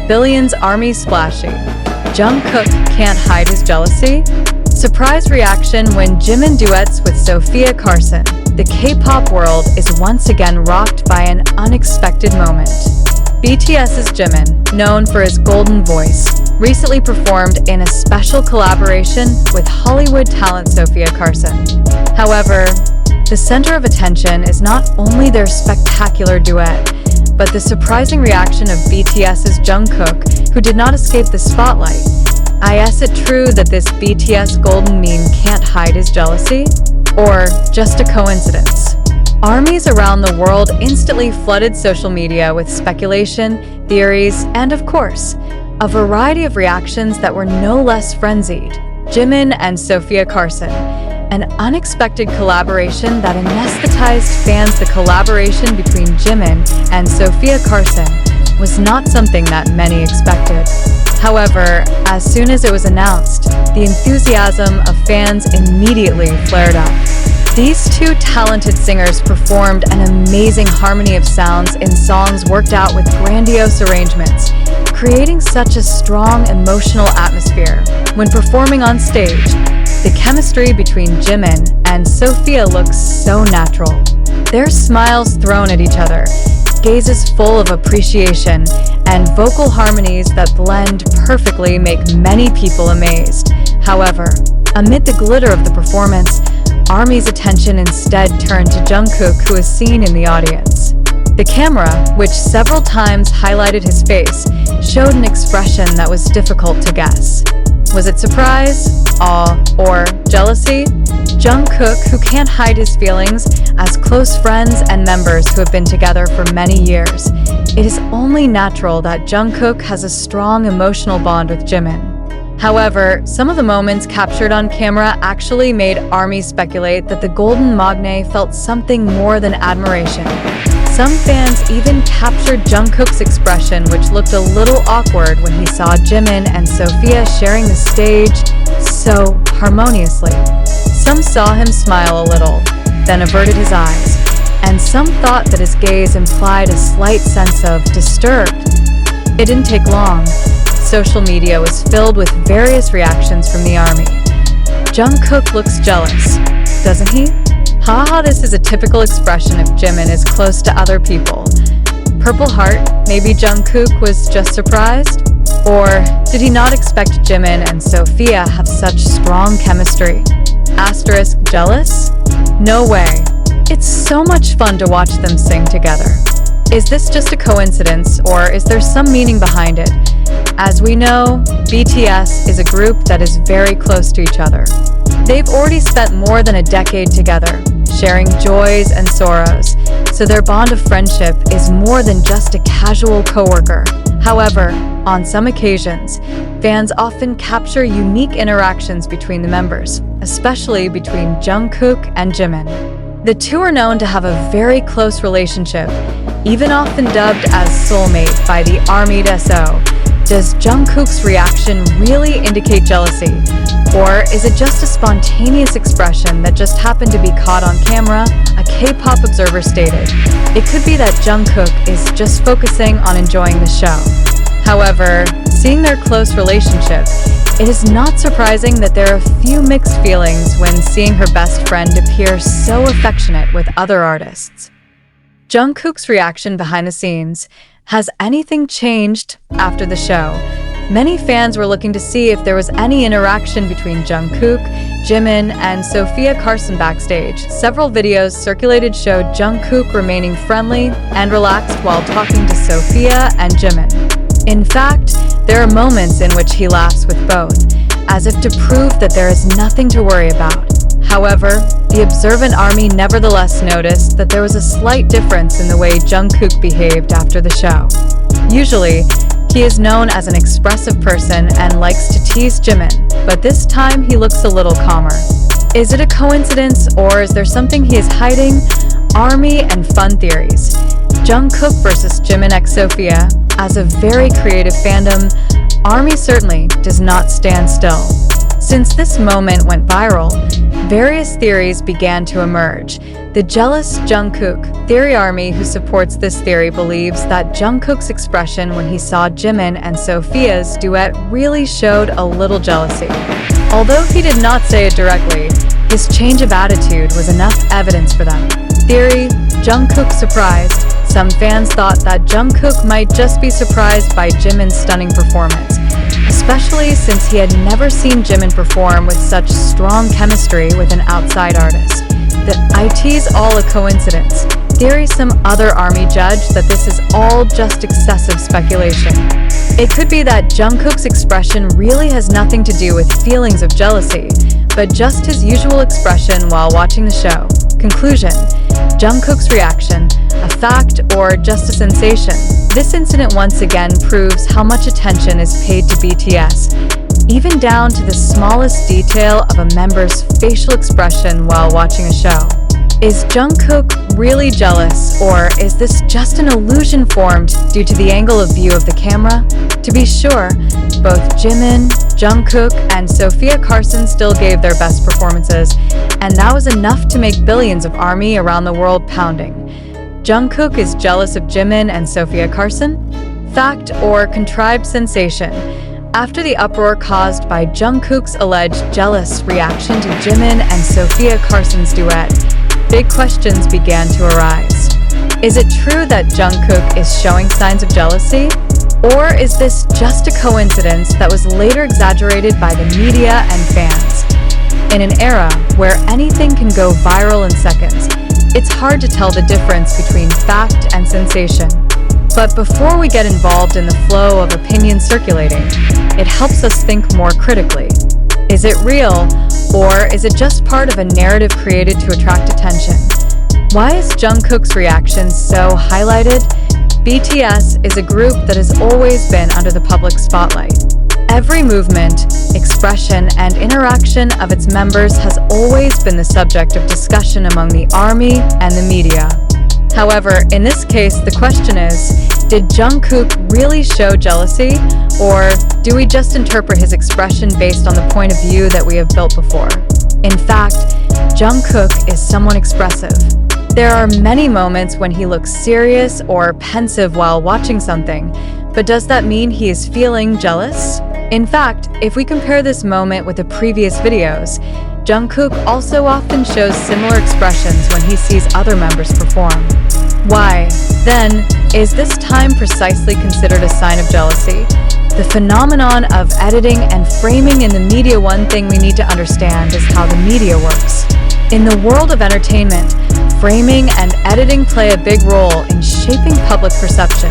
Billions Army splashy. Jungkook can't hide his jealousy. Surprise reaction when Jimin duets with Sofia Carson. The K-pop world is once again rocked by an unexpected moment. BTS's Jimin, known for his golden voice, recently performed in a special collaboration with Hollywood talent Sofia Carson. However, the center of attention is not only their spectacular duet, but the surprising reaction of BTS's Jungkook, who did not escape the spotlight. Is it true that this BTS golden meme can't hide his jealousy? Or just a coincidence? Armies around the world instantly flooded social media with speculation, theories, and of course, a variety of reactions that were no less frenzied. Jimin and Sofia Carson, an unexpected collaboration that anesthetized fans. The collaboration between Jimin and Sofia Carson was not something that many expected. However, as soon as it was announced, the enthusiasm of fans immediately flared up. These two talented singers performed an amazing harmony of sounds in songs worked out with grandiose arrangements, creating such a strong emotional atmosphere. When performing on stage, the chemistry between Jimin and Sofia looks so natural. Their smiles thrown at each other, gazes full of appreciation, and vocal harmonies that blend perfectly make many people amazed. However, amid the glitter of the performance, ARMY's attention instead turned to Jungkook, who is seen in the audience. The camera, which several times highlighted his face, showed an expression that was difficult to guess. Was it surprise, awe, or jealousy? Jungkook, who can't hide his feelings, as close friends and members who have been together for many years, it is only natural that Jungkook has a strong emotional bond with Jimin. However, some of the moments captured on camera actually made ARMY speculate that the golden magne felt something more than admiration. Some fans even captured Jungkook's expression, which looked a little awkward when he saw Jimin and Sofia sharing the stage so harmoniously. Some saw him smile a little, then averted his eyes, and some thought that his gaze implied a slight sense of disturbed. It didn't take long. Social media was filled with various reactions from the ARMY. Jungkook looks jealous, doesn't he? Haha, this is a typical expression if Jimin is close to other people. Purple heart, maybe Jungkook was just surprised? Or did he not expect Jimin and Sofia have such strong chemistry? Asterisk jealous? No way. It's so much fun to watch them sing together. Is this just a coincidence, or is there some meaning behind it? As we know, BTS is a group that is very close to each other. They've already spent more than a decade together, sharing joys and sorrows, so their bond of friendship is more than just a casual coworker. However, on some occasions, fans often capture unique interactions between the members, especially between Jungkook and Jimin. The two are known to have a very close relationship, even often dubbed as soulmate by the ARMY.SO. Does Jungkook's reaction really indicate jealousy? Or is it just a spontaneous expression that just happened to be caught on camera? A K-pop observer stated, "It could be that Jungkook is just focusing on enjoying the show." However, seeing their close relationship, it is not surprising that there are a few mixed feelings when seeing her best friend appear so affectionate with other artists. Jungkook's reaction behind the scenes. Has anything changed after the show? Many fans were looking to see if there was any interaction between Jungkook, Jimin, and Sofia Carson backstage. Several videos circulated showed Jungkook remaining friendly and relaxed while talking to Sofia and Jimin. In fact, there are moments in which he laughs with both, as if to prove that there is nothing to worry about. However, the observant ARMY nevertheless noticed that there was a slight difference in the way Jungkook behaved after the show. Usually, he is known as an expressive person and likes to tease Jimin, but this time he looks a little calmer. Is it a coincidence, or is there something he is hiding? ARMY and fun theories. Jungkook versus Jimin x Sofia. As a very creative fandom, ARMY certainly does not stand still. Since this moment went viral, various theories began to emerge. The jealous Jungkook theory army who supports this theory believes that Jungkook's expression when he saw Jimin and Sofia's duet really showed a little jealousy. Although he did not say it directly, his change of attitude was enough evidence for them. Theory: Jungkook surprised. Some fans thought that Jungkook might just be surprised by Jimin's stunning performance, especially since he had never seen Jimin perform with such strong chemistry with an outside artist. It's all a coincidence. Theory: some other army judge that this is all just excessive speculation. It could be that Jungkook's expression really has nothing to do with feelings of jealousy, but just his usual expression while watching the show. Conclusion: Jungkook's reaction, a fact or just a sensation? This incident once again proves how much attention is paid to BTS, even down to the smallest detail of a member's facial expression while watching a show. Is Jungkook really jealous, or is this just an illusion formed due to the angle of view of the camera? To be sure, both Jimin, Jungkook, and Sofia Carson still gave their best performances, and that was enough to make billions of ARMY around the world pounding. Jungkook is jealous of Jimin and Sofia Carson? Fact or contrived sensation? After the uproar caused by Jungkook's alleged jealous reaction to Jimin and Sofia Carson's duet, big questions began to arise. Is it true that Jungkook is showing signs of jealousy? Or is this just a coincidence that was later exaggerated by the media and fans? In an era where anything can go viral in seconds, it's hard to tell the difference between fact and sensation. But before we get involved in the flow of opinions circulating, it helps us think more critically. Is it real, or is it just part of a narrative created to attract attention? Why is Jungkook's reaction so highlighted? BTS is a group that has always been under the public spotlight. Every movement, expression, and interaction of its members has always been the subject of discussion among the ARMY and the media. However, in this case, the question is, did Jungkook really show jealousy, or do we just interpret his expression based on the point of view that we have built before? In fact, Jungkook is someone expressive. There are many moments when he looks serious or pensive while watching something, but does that mean he is feeling jealous? In fact, if we compare this moment with the previous videos, Jungkook also often shows similar expressions when he sees other members perform. Why, then, is this time precisely considered a sign of jealousy? The phenomenon of editing and framing in the media. One thing we need to understand is how the media works. In the world of entertainment, framing and editing play a big role in shaping public perception.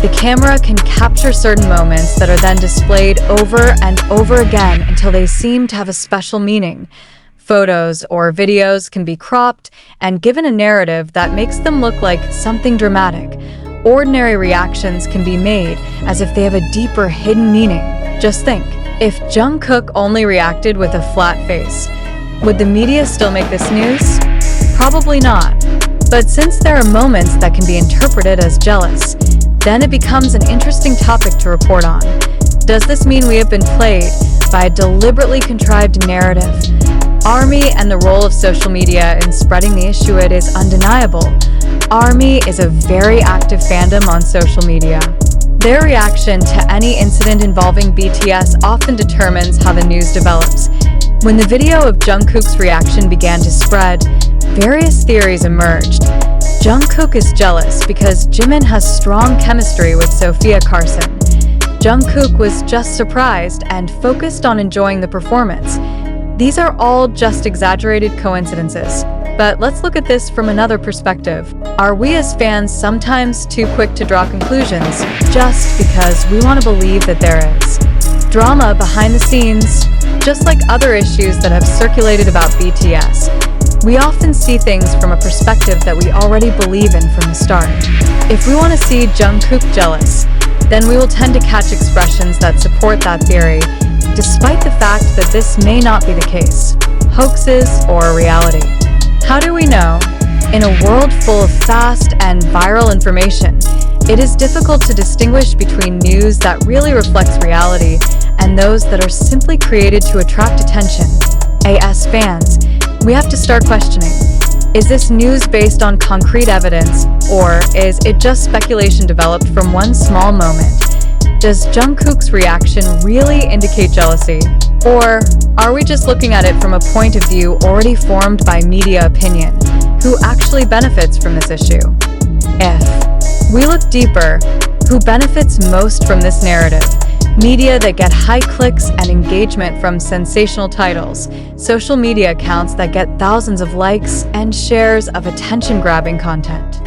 The camera can capture certain moments that are then displayed over and over again until they seem to have a special meaning. Photos or videos can be cropped and given a narrative that makes them look like something dramatic. Ordinary reactions can be made as if they have a deeper hidden meaning. Just think, if Jungkook only reacted with a flat face, would the media still make this news? Probably not. But since there are moments that can be interpreted as jealous, then it becomes an interesting topic to report on. Does this mean we have been played by a deliberately contrived narrative? ARMY and the role of social media in spreading the issue. It is undeniable. ARMY is a very active fandom on social media. Their reaction to any incident involving BTS often determines how the news develops. When the video of Jungkook's reaction began to spread, various theories emerged. Jungkook is jealous because Jimin has strong chemistry with Sofia Carson. Jungkook was just surprised and focused on enjoying the performance. These are all just exaggerated coincidences. But let's look at this from another perspective. Are we as fans sometimes too quick to draw conclusions just because we want to believe that there is drama behind the scenes? Just like other issues that have circulated about BTS, we often see things from a perspective that we already believe in from the start. If we want to see Jungkook jealous, then we will tend to catch expressions that support that theory, despite the fact that this may not be the case, hoaxes or reality. How do we know? In a world full of fast and viral information, it is difficult to distinguish between news that really reflects reality and those that are simply created to attract attention. As fans, we have to start questioning. Is this news based on concrete evidence, or is it just speculation developed from one small moment? Does Jungkook's reaction really indicate jealousy? Or are we just looking at it from a point of view already formed by media opinion? Who actually benefits from this issue? If we look deeper, who benefits most from this narrative? Media that get high clicks and engagement from sensational titles, social media accounts that get thousands of likes and shares of attention-grabbing content.